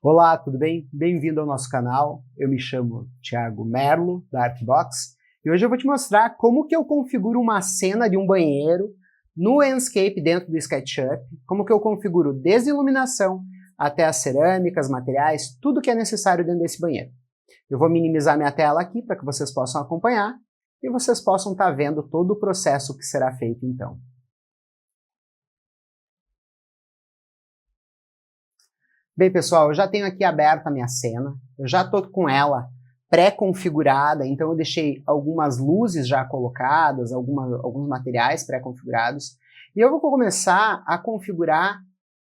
Olá, tudo bem? Bem-vindo ao nosso canal. Eu me chamo Thiago Merlo, da Artbox, e hoje eu vou te mostrar como que eu configuro uma cena de um banheiro no Enscape dentro do SketchUp, como que eu configuro desde a iluminação até as cerâmicas, materiais, tudo que é necessário dentro desse banheiro. Eu vou minimizar minha tela aqui para que vocês possam acompanhar e vocês possam estar vendo todo o processo que será feito então. Bem, pessoal, eu já tenho aqui aberta a minha cena, eu já estou com ela pré-configurada, então eu deixei algumas luzes já colocadas, alguns materiais pré-configurados, e eu vou começar a configurar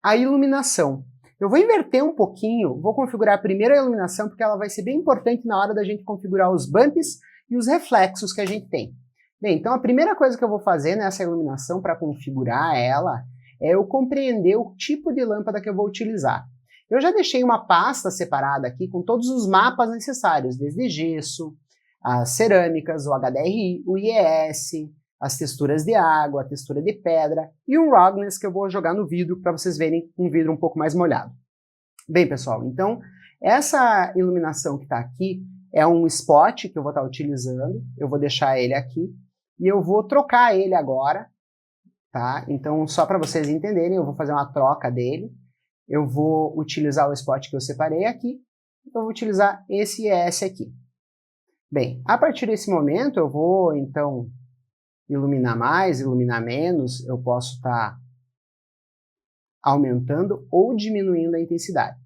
a iluminação. Eu vou inverter um pouquinho, vou configurar primeiro a iluminação, porque ela vai ser bem importante na hora da gente configurar os bumps e os reflexos que a gente tem. Bem, então a primeira coisa que eu vou fazer nessa iluminação para configurar ela é eu compreender o tipo de lâmpada que eu vou utilizar. Eu já deixei uma pasta separada aqui com todos os mapas necessários, desde gesso, as cerâmicas, o HDRI, o IES, as texturas de água, a textura de pedra e um roughness que eu vou jogar no vidro para vocês verem um vidro um pouco mais molhado. Bem, pessoal, então essa iluminação que está aqui é um spot que eu vou estar utilizando, eu vou deixar ele aqui e eu vou trocar ele agora, tá? Então, só para vocês entenderem, eu vou fazer uma troca dele. Eu vou utilizar o spot que eu separei aqui, então eu vou utilizar esse ES aqui. Bem, a partir desse momento eu vou, então, iluminar mais, iluminar menos, eu posso estar aumentando ou diminuindo a intensidade.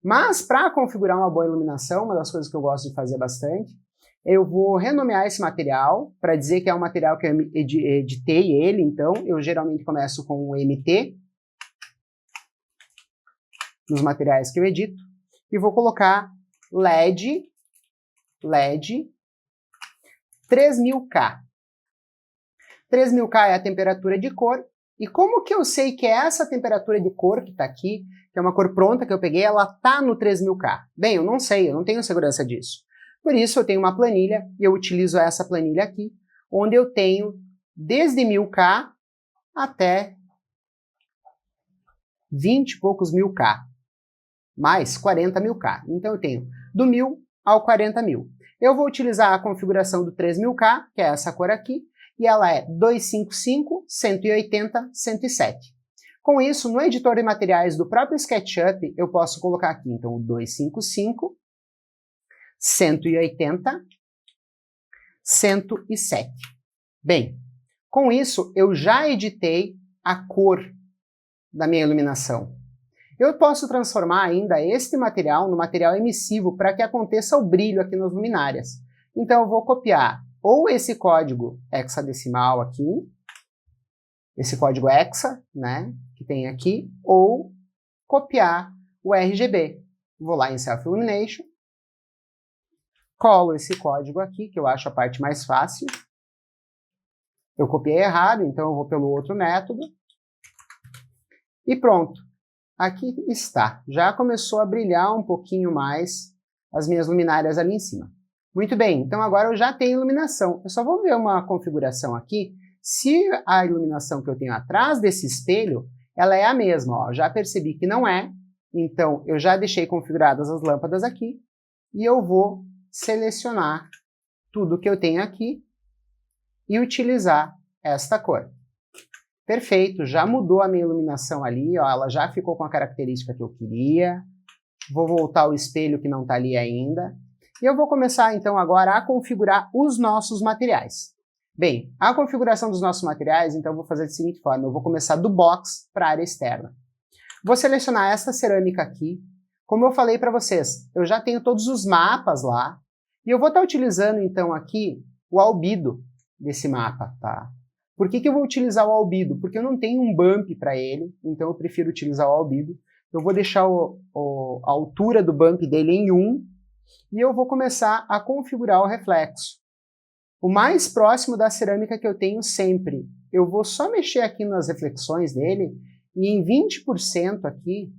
Mas, para configurar uma boa iluminação, uma das coisas que eu gosto de fazer bastante, eu vou renomear esse material, para dizer que é um material que eu editei ele, então eu geralmente começo com o MT, nos materiais que eu edito, e vou colocar LED 3000K. 3000K é a temperatura de cor, e como que eu sei que é essa temperatura de cor que está aqui, que é uma cor pronta que eu peguei, ela está no 3000K? Bem, eu não sei, eu não tenho segurança disso. Por isso eu tenho uma planilha, e eu utilizo essa planilha aqui, onde eu tenho desde 1000K até 20 e poucos mil K. Mais 40.000K. Então eu tenho do 1000 ao 40.000. Eu vou utilizar a configuração do 3000K, que é essa cor aqui, e ela é 255, 180, 107. Com isso, no editor de materiais do próprio SketchUp, eu posso colocar aqui, então, o 255, 180, 107. Bem, com isso, eu já editei a cor da minha iluminação. Eu posso transformar ainda este material no material emissivo para que aconteça o brilho aqui nas luminárias. Então eu vou copiar ou esse código hexadecimal aqui, esse código hexa, né, que tem aqui, ou copiar o RGB. Vou lá em Self Illumination, colo esse código aqui, que eu acho a parte mais fácil. Eu copiei errado, então eu vou pelo outro método. E pronto. Aqui está, já começou a brilhar um pouquinho mais as minhas luminárias ali em cima. Muito bem, então agora eu já tenho iluminação. Eu só vou ver uma configuração aqui, se a iluminação que eu tenho atrás desse espelho, ela é a mesma. Ó. Já percebi que não é, então eu já deixei configuradas as lâmpadas aqui, e eu vou selecionar tudo que eu tenho aqui e utilizar esta cor. Perfeito, já mudou a minha iluminação ali, ó, ela já ficou com a característica que eu queria. Vou voltar o espelho que não está ali ainda. E eu vou começar então agora a configurar os nossos materiais. Bem, a configuração dos nossos materiais, então eu vou fazer da seguinte forma, eu vou começar do box para a área externa. Vou selecionar essa cerâmica aqui. Como eu falei para vocês, eu já tenho todos os mapas lá, e eu vou estar utilizando então aqui o albedo desse mapa, tá? Por que eu vou utilizar o albedo? Porque eu não tenho um bump para ele, então eu prefiro utilizar o albedo. Eu vou deixar a altura do bump dele em 1 e eu vou começar a configurar o reflexo. O mais próximo da cerâmica que eu tenho sempre. Eu vou só mexer aqui nas reflexões dele e em 20% aqui,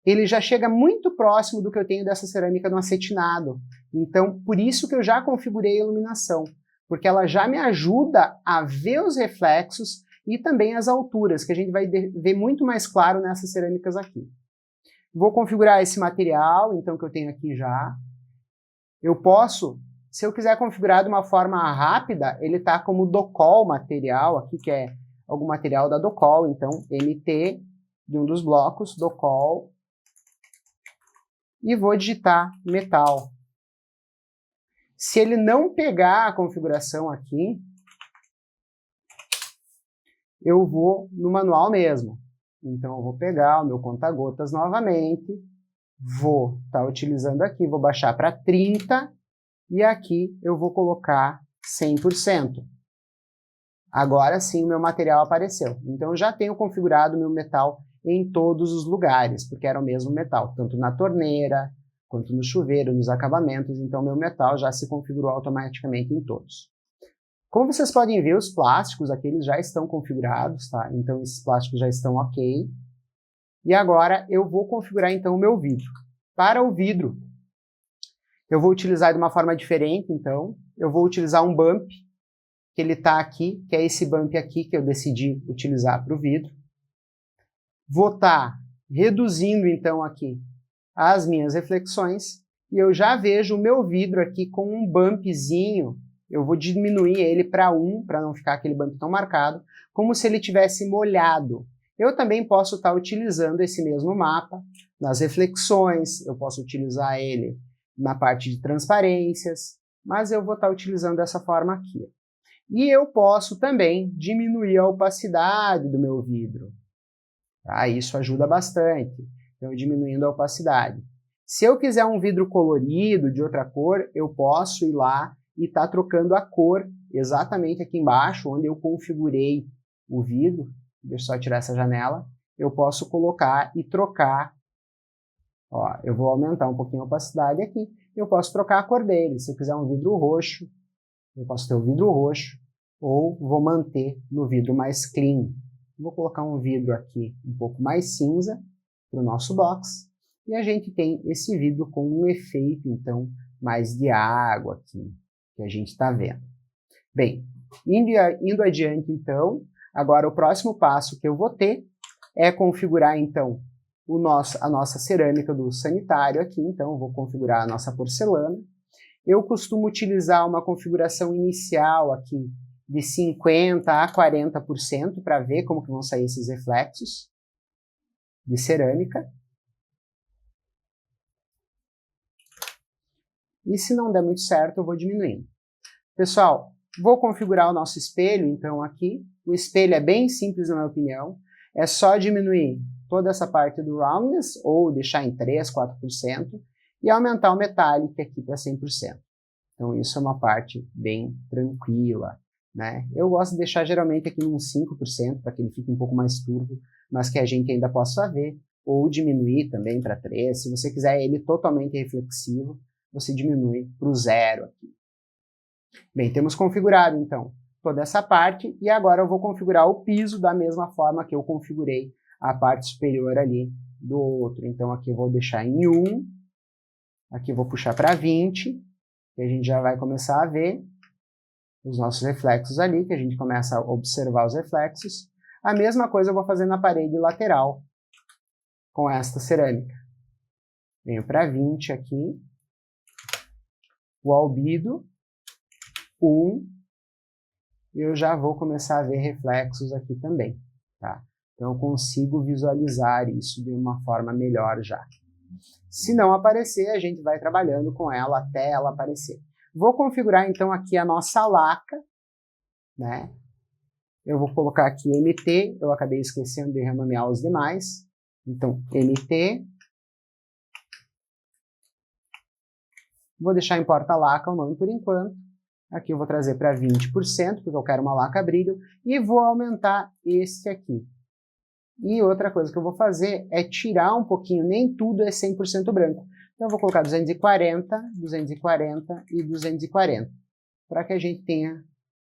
ele já chega muito próximo do que eu tenho dessa cerâmica no acetinado. Então, por isso que eu já configurei a iluminação. Porque ela já me ajuda a ver os reflexos e também as alturas, que a gente vai ver muito mais claro nessas cerâmicas aqui. Vou configurar esse material, então, que eu tenho aqui já. Eu posso, se eu quiser configurar de uma forma rápida, ele está como docol material, aqui que é algum material da docol, então, mt de um dos blocos, docol, e vou digitar metal. Se ele não pegar a configuração aqui, eu vou no manual mesmo. Então, eu vou pegar o meu conta-gotas novamente, vou estar utilizando aqui, vou baixar para 30, e aqui eu vou colocar 100%. Agora sim o meu material apareceu. Então, eu já tenho configurado o meu metal em todos os lugares, porque era o mesmo metal, tanto na torneira, quanto no chuveiro, nos acabamentos, então meu metal já se configurou automaticamente em todos. Como vocês podem ver, os plásticos aqui eles já estão configurados, tá? Então esses plásticos já estão ok. E agora eu vou configurar então o meu vidro. Para o vidro, eu vou utilizar de uma forma diferente, então. Eu vou utilizar um bump, que ele está aqui, que é esse bump aqui que eu decidi utilizar para o vidro. Vou estar reduzindo então aqui as minhas reflexões, e eu já vejo o meu vidro aqui com um bumpzinho, eu vou diminuir ele para 1, para não ficar aquele bump tão marcado, como se ele tivesse molhado. Eu também posso estar utilizando esse mesmo mapa nas reflexões, eu posso utilizar ele na parte de transparências, mas eu vou estar utilizando dessa forma aqui. E eu posso também diminuir a opacidade do meu vidro. Tá? Isso ajuda bastante. Então, diminuindo a opacidade. Se eu quiser um vidro colorido, de outra cor, eu posso ir lá e estar trocando a cor exatamente aqui embaixo, onde eu configurei o vidro. Deixa eu só tirar essa janela. Eu posso colocar e trocar. Ó, eu vou aumentar um pouquinho a opacidade aqui. Eu posso trocar a cor dele. Se eu quiser um vidro roxo, eu posso ter o vidro roxo. Ou vou manter no vidro mais clean. Vou colocar um vidro aqui um pouco mais cinza para o nosso box, e a gente tem esse vidro com um efeito, então, mais de água aqui, que a gente está vendo. Bem, indo adiante, então, agora o próximo passo que eu vou ter é configurar, então, a nossa cerâmica do sanitário aqui, então, eu vou configurar a nossa porcelana. Eu costumo utilizar uma configuração inicial aqui de 50% a 40% para ver como que vão sair esses reflexos de cerâmica. E se não der muito certo, eu vou diminuindo. Pessoal, vou configurar o nosso espelho, então, aqui. O espelho é bem simples, na minha opinião. É só diminuir toda essa parte do roundness, ou deixar em 3%, 4%, e aumentar o metallic aqui para 100%. Então, isso é uma parte bem tranquila, né? Eu gosto de deixar geralmente aqui uns 5%, para que ele fique um pouco mais turvo, mas que a gente ainda possa ver, ou diminuir também para 3%. Se você quiser ele totalmente reflexivo, você diminui para o 0 aqui. Bem, temos configurado, então, toda essa parte, e agora eu vou configurar o piso da mesma forma que eu configurei a parte superior ali do outro. Então, aqui eu vou deixar em 1, aqui eu vou puxar para 20, e a gente já vai começar a ver os nossos reflexos ali, que a gente começa a observar os reflexos. A mesma coisa eu vou fazer na parede lateral, com esta cerâmica. Venho para 20 aqui, o albedo, 1, e eu já vou começar a ver reflexos aqui também, tá? Então eu consigo visualizar isso de uma forma melhor já. Se não aparecer, a gente vai trabalhando com ela até ela aparecer. Vou configurar então aqui a nossa laca, né? Eu vou colocar aqui MT, eu acabei esquecendo de renomear os demais. Então, MT. Vou deixar em porta-laca o nome por enquanto. Aqui eu vou trazer para 20%, porque eu quero uma laca brilho. E vou aumentar este aqui. E outra coisa que eu vou fazer é tirar um pouquinho, nem tudo é 100% branco. Então eu vou colocar 240, 240 e 240, para que a gente tenha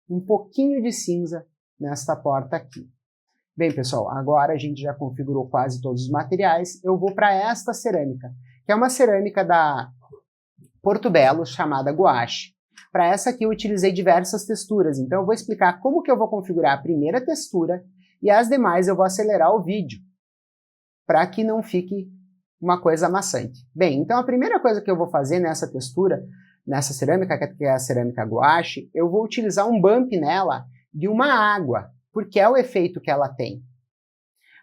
um pouquinho de cinza nesta porta aqui. Bem, pessoal, agora a gente já configurou quase todos os materiais. Eu vou para esta cerâmica, que é uma cerâmica da Porto Belo, chamada Gouache. Para essa aqui eu utilizei diversas texturas, então eu vou explicar como que eu vou configurar a primeira textura e as demais eu vou acelerar o vídeo, para que não fique uma coisa amassante. Bem, então a primeira coisa que eu vou fazer nessa textura, nessa cerâmica, que é a cerâmica gouache, eu vou utilizar um bump nela de uma água, porque é o efeito que ela tem.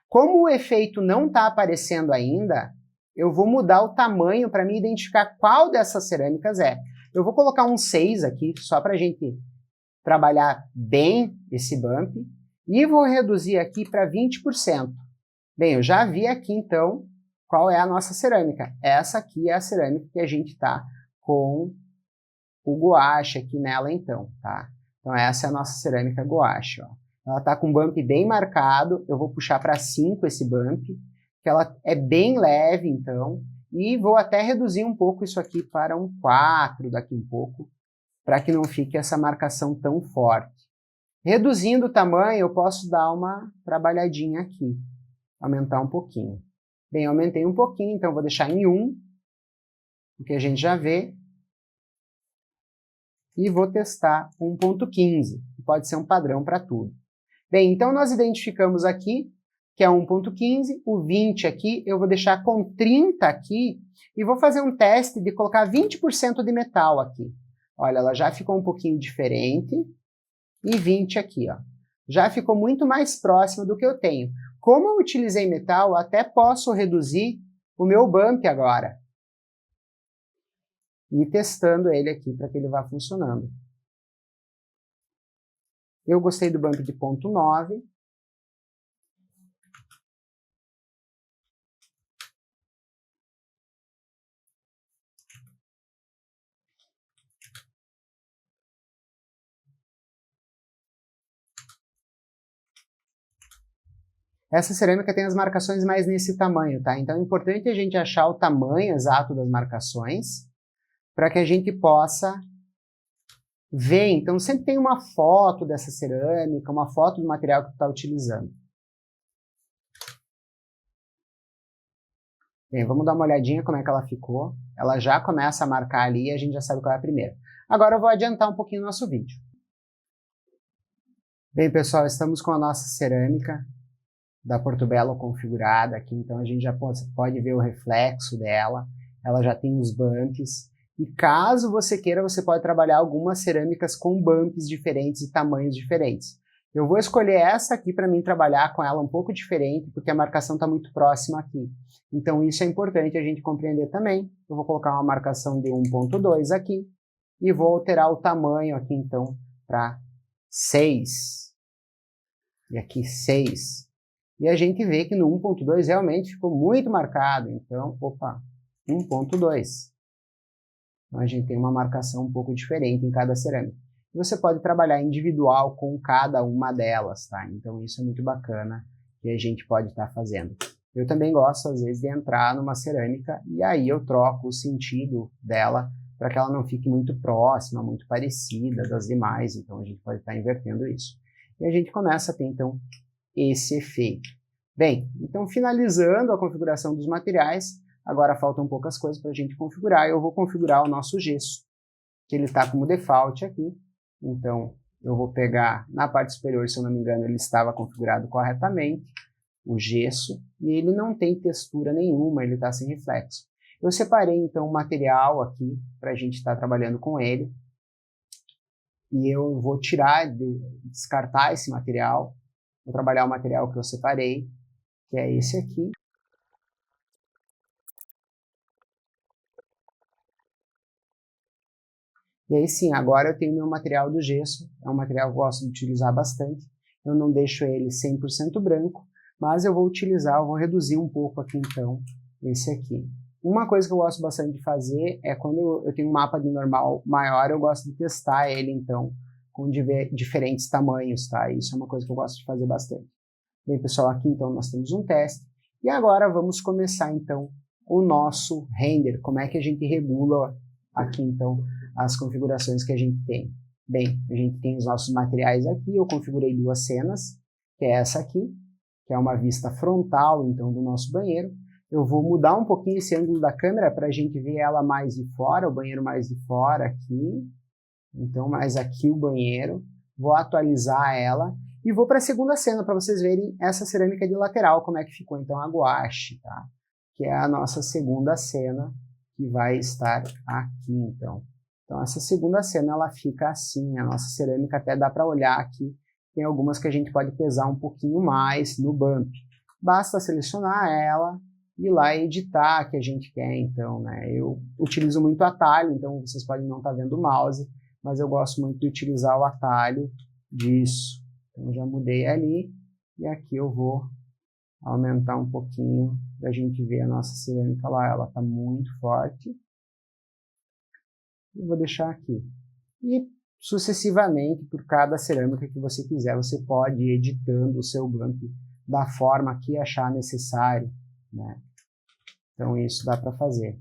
Como o efeito não está aparecendo ainda, eu vou mudar o tamanho para me identificar qual dessas cerâmicas é. Eu vou colocar um 6 aqui, só para a gente trabalhar bem esse bump, e vou reduzir aqui para 20%. Bem, eu já vi aqui, então, qual é a nossa cerâmica. Essa aqui é a cerâmica que a gente está com o gouache aqui nela, então, tá? Então, essa é a nossa cerâmica gouache, ó. Ela está com um bump bem marcado, eu vou puxar para 5 esse bump, que ela é bem leve, então, e vou até reduzir um pouco isso aqui para um 4 daqui um pouco, para que não fique essa marcação tão forte. Reduzindo o tamanho, eu posso dar uma trabalhadinha aqui, aumentar um pouquinho. Bem, aumentei um pouquinho, então vou deixar em 1, porque a gente já vê, e vou testar 1.15, que pode ser um padrão para tudo. Bem, então nós identificamos aqui que é 1.15, o 20 aqui, eu vou deixar com 30 aqui, e vou fazer um teste de colocar 20% de metal aqui. Olha, ela já ficou um pouquinho diferente, e 20 aqui, ó. Já ficou muito mais próximo do que eu tenho. Como eu utilizei metal, eu até posso reduzir o meu bump agora. E testando ele aqui para que ele vá funcionando. Eu gostei do bump de 0.9. Essa cerâmica tem as marcações mais nesse tamanho, tá? Então é importante a gente achar o tamanho exato das marcações para que a gente possa ver. Então sempre tem uma foto dessa cerâmica, uma foto do material que tu está utilizando. Bem, vamos dar uma olhadinha como é que ela ficou. Ela já começa a marcar ali e a gente já sabe qual é a primeira. Agora eu vou adiantar um pouquinho o nosso vídeo. Bem, pessoal, estamos com a nossa cerâmica da Portobello configurada aqui, então a gente já pode ver o reflexo dela, ela já tem os bumps, e caso você queira, você pode trabalhar algumas cerâmicas com bumps diferentes e tamanhos diferentes. Eu vou escolher essa aqui para mim trabalhar com ela um pouco diferente, porque a marcação está muito próxima aqui. Então isso é importante a gente compreender também. Eu vou colocar uma marcação de 1.2 aqui, e vou alterar o tamanho aqui então para 6. E aqui 6. E a gente vê que no 1.2 realmente ficou muito marcado. Então, opa, 1.2. Então a gente tem uma marcação um pouco diferente em cada cerâmica. E você pode trabalhar individual com cada uma delas, tá? Então isso é muito bacana que a gente pode estar fazendo. Eu também gosto, às vezes, de entrar numa cerâmica e aí eu troco o sentido dela para que ela não fique muito próxima, muito parecida das demais. Então a gente pode estar invertendo isso. E a gente começa a ter, então, esse efeito. Bem, então finalizando a configuração dos materiais, agora faltam poucas coisas para a gente configurar. Eu vou configurar o nosso gesso, que ele está como default aqui. Então eu vou pegar na parte superior, se eu não me engano, ele estava configurado corretamente, o gesso, e ele não tem textura nenhuma, ele está sem reflexo. Eu separei então o material aqui para a gente estar trabalhando com ele, e eu vou descartar esse material. Vou trabalhar o material que eu separei, que é esse aqui. E aí sim, agora eu tenho meu material do gesso, é um material que eu gosto de utilizar bastante. Eu não deixo ele 100% branco, mas eu vou reduzir um pouco aqui então, esse aqui. Uma coisa que eu gosto bastante de fazer é quando eu tenho um mapa de normal maior, eu gosto de testar ele então, com diferentes tamanhos, tá? Isso é uma coisa que eu gosto de fazer bastante. Bem, pessoal, aqui então nós temos um teste. E agora vamos começar então o nosso render. Como é que a gente regula aqui então as configurações que a gente tem? Bem, a gente tem os nossos materiais aqui. Eu configurei duas cenas, que é essa aqui, que é uma vista frontal então do nosso banheiro. Eu vou mudar um pouquinho esse ângulo da câmera para a gente ver ela mais de fora, o banheiro mais de fora aqui. Então, mais aqui o banheiro. Vou atualizar ela. E vou para a segunda cena, para vocês verem essa cerâmica de lateral, como é que ficou então a gouache, tá? que é a nossa segunda cena, que vai estar aqui, então. Então, essa segunda cena, ela fica assim, a nossa cerâmica até dá para olhar aqui, tem algumas que a gente pode pesar um pouquinho mais no bump. Basta selecionar ela e ir lá editar a que a gente quer, então, né? Eu utilizo muito atalho, então vocês podem não estar vendo o mouse, mas eu gosto muito de utilizar o atalho disso. Então, já mudei ali, e aqui eu vou aumentar um pouquinho, para a gente ver a nossa cerâmica lá, ela está muito forte. Eu vou deixar aqui. E sucessivamente, por cada cerâmica que você quiser, você pode ir editando o seu bump da forma que achar necessário, né? Então isso dá para fazer.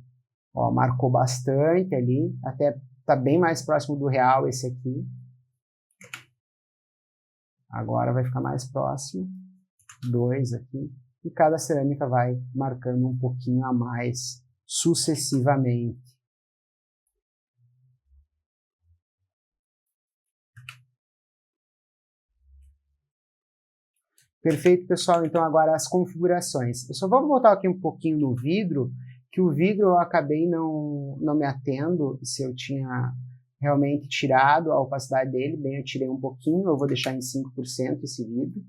Ó, marcou bastante ali, até está bem mais próximo do real esse aqui. Agora vai ficar mais próximo, 2 aqui, e cada cerâmica vai marcando um pouquinho a mais sucessivamente. Perfeito, pessoal. Então, agora as configurações. Eu só vou voltar aqui um pouquinho no vidro, que o vidro eu acabei não me atendo se eu tinha realmente tirado a opacidade dele. Bem, eu tirei um pouquinho, eu vou deixar em 5% esse vidro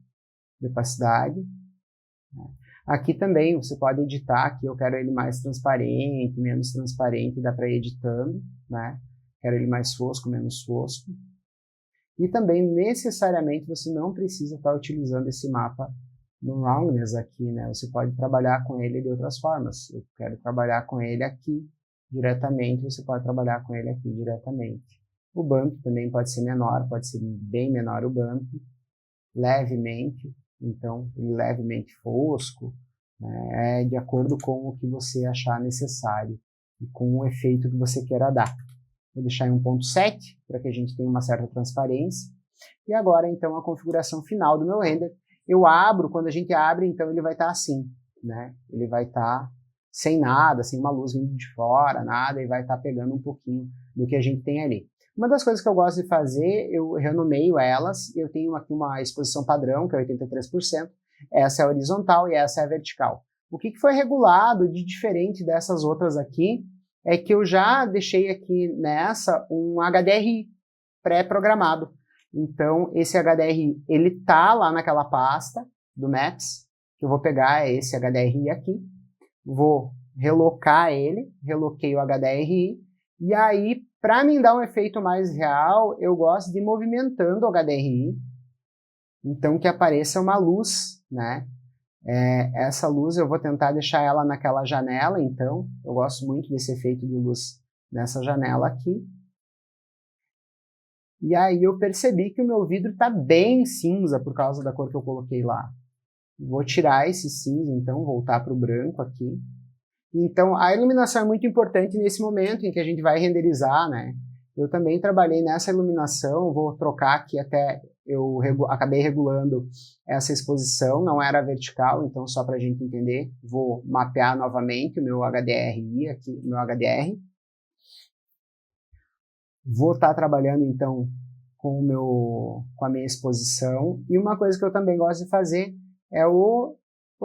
de opacidade. Aqui também você pode editar, aqui eu quero ele mais transparente, menos transparente, dá para ir editando, né? Quero ele mais fosco, menos fosco. E também, necessariamente, você não precisa estar utilizando esse mapa no roundness aqui, né? Você pode trabalhar com ele de outras formas. Eu quero trabalhar com ele aqui diretamente, você pode trabalhar com ele aqui diretamente. O bump também pode ser menor, pode ser bem menor o bump, levemente, então levemente fosco, né? De acordo com o que você achar necessário e com o efeito que você queira dar. Vou deixar em 1.7 para que a gente tenha uma certa transparência. E agora, então, a configuração final do meu render. Eu abro, quando a gente abre, então ele vai estar assim, né? Ele vai estar sem nada, sem uma luz vindo de fora, nada, e vai estar pegando um pouquinho do que a gente tem ali. Uma das coisas que eu gosto de fazer, eu renomeio elas. Eu tenho aqui uma exposição padrão, que é 83%. Essa é a horizontal e essa é a vertical. O que foi regulado de diferente dessas outras aqui é que eu já deixei aqui nessa um HDRI pré-programado. Então, esse HDRI, ele tá lá naquela pasta do Maps, que eu vou pegar esse HDRI aqui, vou relocar ele, reloquei o HDRI, e aí, para me dar um efeito mais real, eu gosto de ir movimentando o HDRI, então que apareça uma luz, né? Essa luz eu vou tentar deixar ela naquela janela, então, eu gosto muito desse efeito de luz nessa janela aqui. E aí eu percebi que o meu vidro está bem cinza por causa da cor que eu coloquei lá. Vou tirar esse cinza, então, voltar para o branco aqui. Então, a iluminação é muito importante nesse momento em que a gente vai renderizar, né? Eu também trabalhei nessa iluminação, vou trocar aqui até... Eu acabei regulando essa exposição, não era vertical, então só para a gente entender, vou mapear novamente o meu HDRI aqui, o meu HDR. Vou estar trabalhando então com a minha exposição, e uma coisa que eu também gosto de fazer é o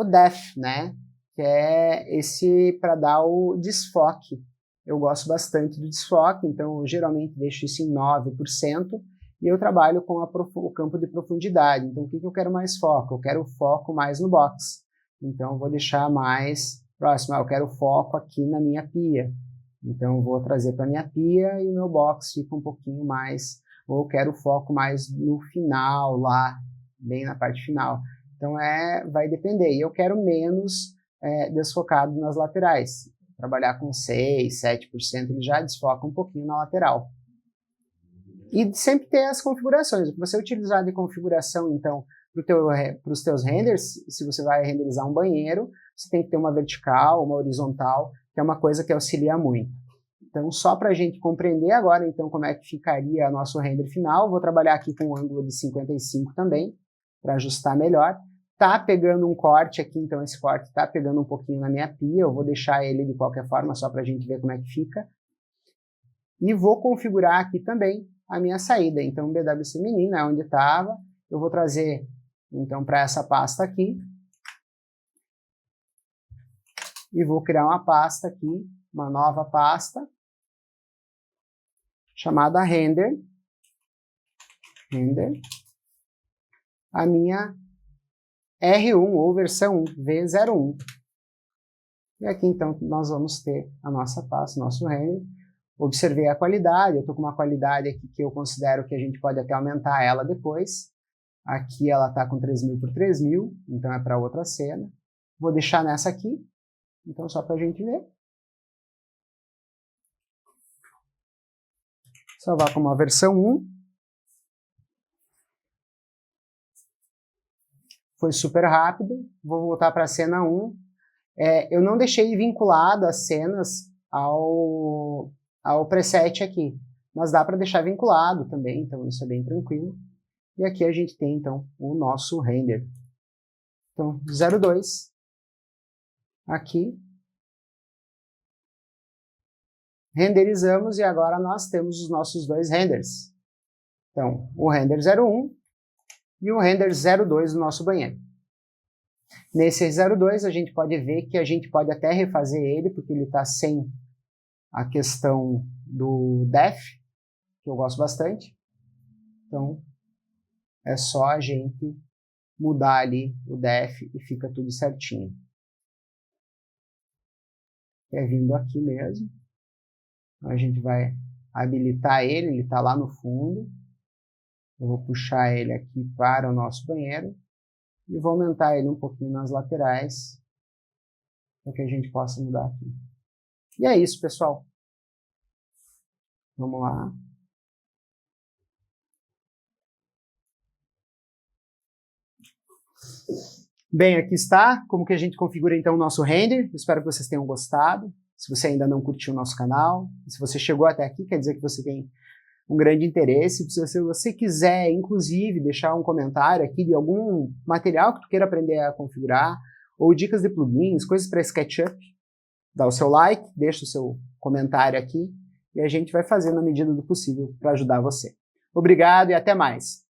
depth, né? Que é esse para dar o desfoque. Eu gosto bastante do desfoque, então eu geralmente deixo isso em 9%, e eu trabalho com o campo de profundidade. Então, o que eu quero mais foco? Eu quero foco mais no box. Então, eu vou deixar mais próximo. Eu quero foco aqui na minha pia. Então, eu vou trazer para a minha pia e o meu box fica um pouquinho mais... Ou eu quero foco mais no final, lá, bem na parte final. Então, vai depender. E eu quero menos desfocado nas laterais. Trabalhar com 6%, 7%, ele já desfoca um pouquinho na lateral. E sempre ter as configurações. O que você utilizar de configuração, então, para os teus renders, se você vai renderizar um banheiro, você tem que ter uma vertical, uma horizontal, que é uma coisa que auxilia muito. Então, só para a gente compreender agora, então, como é que ficaria o nosso render final, vou trabalhar aqui com um ângulo de 55 também, para ajustar melhor. Tá pegando um corte aqui, então esse corte tá pegando um pouquinho na minha pia, eu vou deixar ele de qualquer forma, só para a gente ver como é que fica. E vou configurar aqui também a minha saída. Então, o BWC menino é onde estava. Eu vou trazer, então, para essa pasta aqui. e vou criar uma pasta aqui, uma nova pasta, chamada render, a minha R1 ou versão 1, V01. E aqui, então, nós vamos ter a nossa pasta, nosso render. Observei a qualidade, eu estou com uma qualidade aqui que eu considero que a gente pode até aumentar ela depois. Aqui ela está com 3000 por 3000, então é para outra cena. Vou deixar nessa aqui, então só para a gente ver. Salvar como a versão 1. Foi super rápido. Vou voltar para a cena 1. Eu não deixei vinculado as cenas ao preset aqui, mas dá para deixar vinculado também, então isso é bem tranquilo. E aqui a gente tem, então, o nosso render. Então, 02. Aqui. Renderizamos e agora nós temos os nossos dois renders. Então, o render 01 e o render 02 do nosso banheiro. Nesse 02 a gente pode ver que a gente pode até refazer ele, porque ele está sem a questão do def, que eu gosto bastante. Então, é só a gente mudar ali o def e fica tudo certinho. É vindo aqui mesmo. A gente vai habilitar ele está lá no fundo. Eu vou puxar ele aqui para o nosso banheiro e vou aumentar ele um pouquinho nas laterais para que a gente possa mudar aqui. E é isso, pessoal. Vamos lá. Bem, aqui está como que a gente configura então o nosso render. Espero que vocês tenham gostado. Se você ainda não curtiu o nosso canal, se você chegou até aqui, quer dizer que você tem um grande interesse. Se você quiser, inclusive, deixar um comentário aqui de algum material que tu queira aprender a configurar, ou dicas de plugins, coisas para SketchUp, dá o seu like, deixa o seu comentário aqui, e a gente vai fazer na medida do possível para ajudar você. Obrigado e até mais!